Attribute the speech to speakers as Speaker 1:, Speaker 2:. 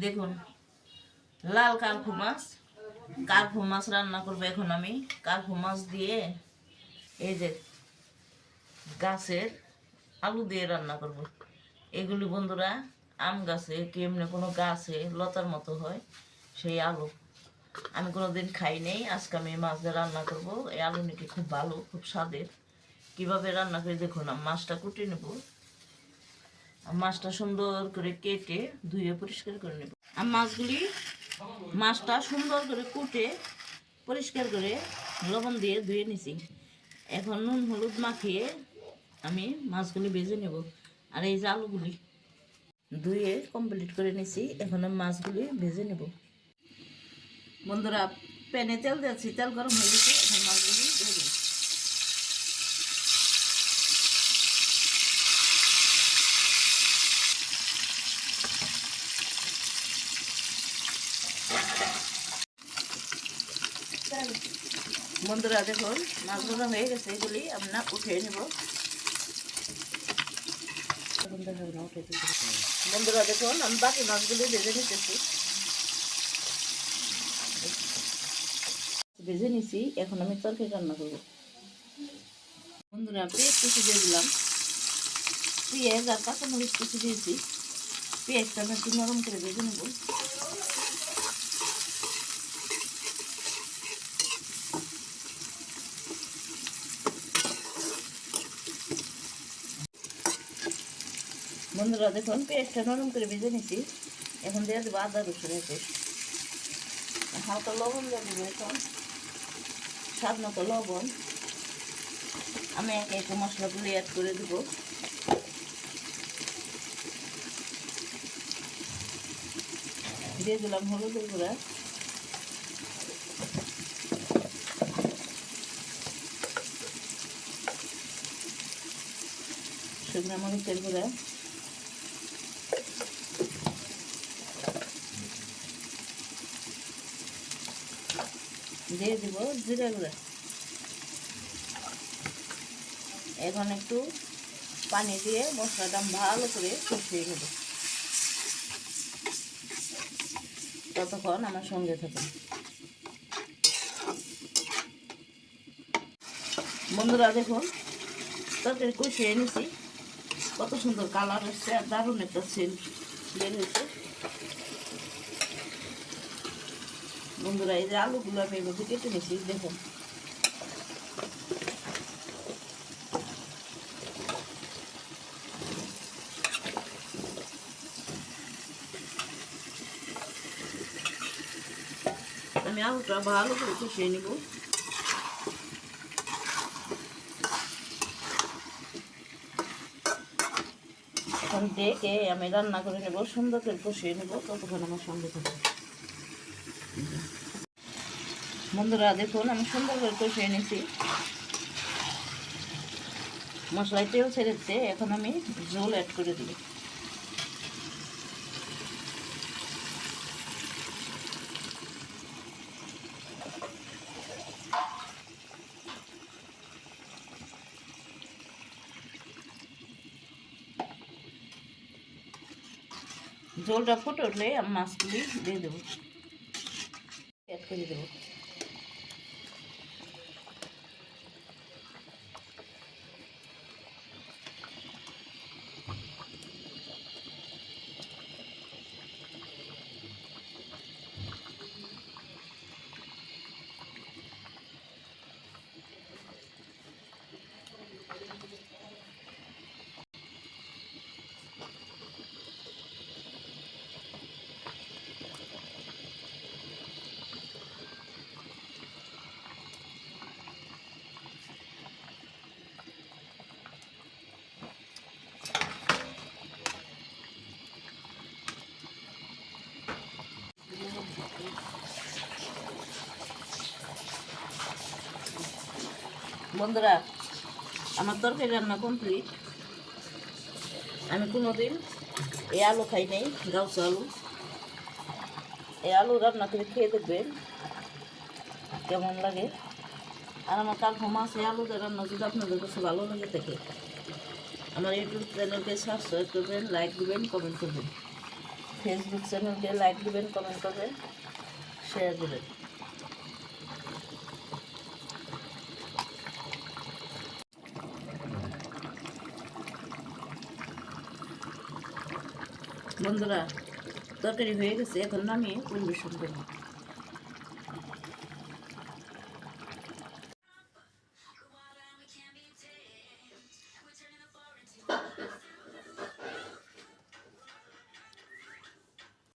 Speaker 1: দেখুন লাল কার্পু মাছ রান্না করবো এখন আমি। কার্পু মাছ দিয়ে এই যে গাছের আলু দিয়ে রান্না করব। এগুলি বন্ধুরা আম গাছে কি এমনি কোনো গাছে লতার মতো হয় সেই আলু। আমি কোনোদিন খাই নেই, আজকে আমি মাছ দিয়ে রান্না করব। এই আলু নাকি খুব ভালো, খুব স্বাদের। কিভাবে রান্না করে দেখুন। মাছটা কুটে নেব, মাছটা সুন্দর করে কেটে ধুয়ে পরিষ্কার করে নেব। আর মাছটা সুন্দর করে কুটে পরিষ্কার করে লবণ দিয়ে ধুয়ে নিছি। এখন নুন হলুদ মাখিয়ে আমি মাছগুলি ভেজে নেব। আর এই যে আলুগুলি ধুয়ে কমপ্লিট করে নিছি, এখন আমি মাছগুলি ভেজে নেব। বন্ধুরা প্যানে তেল দিয়েছি, তেল গরম হয়ে গেছে, এখন মাছগুলি দিয়ে দেব। বন্ধুরা দেখুন মাছ ভাজা হয়ে গেছে, এগুলি আমরা উঠিয়ে নেব। বন্ধুরা দেখুন আমি বাকি মাছগুলি ভেজে নিতেছি, ভেজে নিছি। এখন আমি তরকারি রান্না করব। বন্ধুরা পেঁয়াজ কুচি দিয়ে দিলাম, পেঁয়াজ আর কাঁচামরিচ কুচি দিয়েছি। পেঁয়াজটা আমি একটু নরম করে ভেজে নেব। বন্ধুরা দেখুন পেঁয়াজটা নরম করে ভেজে নিছি, এখন দিয়ে দেবো আদা রসুনের পেস্ট। হালকা লবণ দিয়ে দেবো, এখন স্বাদ মতো লবণ। আমি একে একে মশলাগুলো অ্যাড করে দেবো। দিয়ে দিলাম হলুদের গুঁড়া, শুকনো মরিচের গুঁড়া, দিয়ে দিব জিরা গুঁড়া। এখন একটু পানি দিয়ে মশলাটা ভালো করে কষিয়ে নেব। ততক্ষণ আমার সঙ্গে থাকুন। বন্ধুরা দেখুন তরকারি কষিয়ে নিছি, কত সুন্দর কালার হচ্ছে আর দারুণ একটা সেন্ট বের হয়েছে। বন্ধুরা এই যে আলুগুলো আমি এভাবে কেটে নিছি, দেখুন আমি আলুটা ভালো করে কষিয়ে নিব। এখন ডেকে আমি রান্না করে নেব, সুন্দর করে কষিয়ে নেব। ততক্ষণ আমার সঙ্গে থাকবে। বন্ধুরা দেখুন আমি সুন্দর করে কষিয়ে নিছি, মশলায় তেল ছেড়েছে। এখন আমি ঝোল অ্যাড করে দিই। ঝোলটা ফুটে উঠলে আমি মাছগুলি দিয়ে দেবো, অ্যাড করে দেবো। বন্ধুরা আমার তরকারি রান্না কমপ্লিট। আমি কোনোদিন এই আলু খাই নাই, গাউসা আলু। এই আলু রান্না করে খেয়ে দেখবেন কেমন লাগে। আর আমার কার্পু মাছ এই আলু রান্না যদি আপনাদের কাছে ভালো লাগে থাকে, আমার ইউটিউব চ্যানেলকে সাবস্ক্রাইব করবেন, লাইক দেবেন, কমেন্ট করবেন। ফেসবুক চ্যানেলকে লাইক দেবেন, কমেন্ট করবেন, শেয়ার দেবেন। বন্ধুরা, তরকারি হয়ে গেছে, এখন নামিয়ে পরিবেশন করব।